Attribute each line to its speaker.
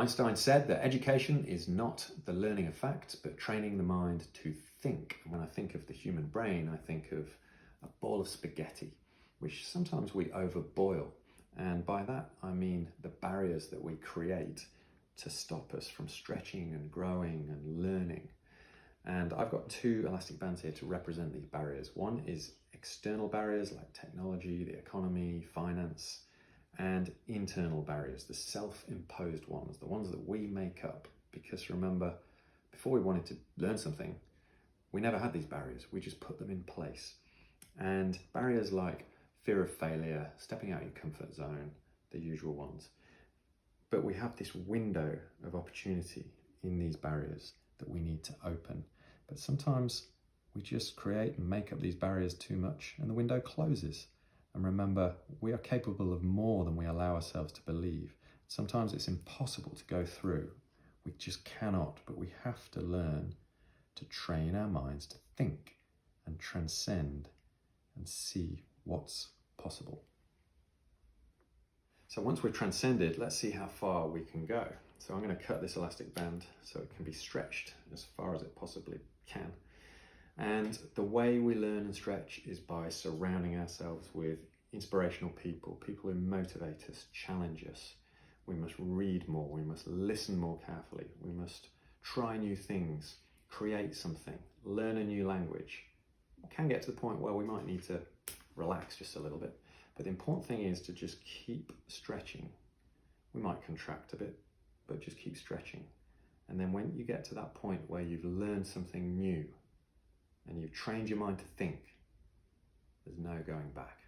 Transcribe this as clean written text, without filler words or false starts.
Speaker 1: Einstein said that education is not the learning of facts, but training the mind to think. And when I think of the human brain, I think of a ball of spaghetti, which sometimes we overboil. And by that, I mean the barriers that we create to stop us from stretching and growing and learning. And I've got two elastic bands here to represent these barriers. One is external barriers like technology, the economy, finance, and internal barriers, the self-imposed ones, the ones that we make up. Because remember, before we wanted to learn something, we never had these barriers, we just put them in place. And barriers like fear of failure, stepping out of your comfort zone, the usual ones. But we have this window of opportunity in these barriers that we need to open. But sometimes we just create and make up these barriers too much and the window closes. And remember, we are capable of more than we allow ourselves to believe. Sometimes it's impossible to go through. We just cannot, but we have to learn to train our minds to think and transcend and see what's possible. So once we've transcended, let's see how far we can go. So I'm going to cut this elastic band so it can be stretched as far as it possibly can. And the way we learn and stretch is by surrounding ourselves with inspirational people, people who motivate us, challenge us. We must read more, we must listen more carefully, we must try new things, create something, learn a new language. We can get to the point where we might need to relax just a little bit, but the important thing is to just keep stretching. We might contract a bit, but just keep stretching. And then when you get to that point where you've learned something new and you've trained your mind to think, there's no going back.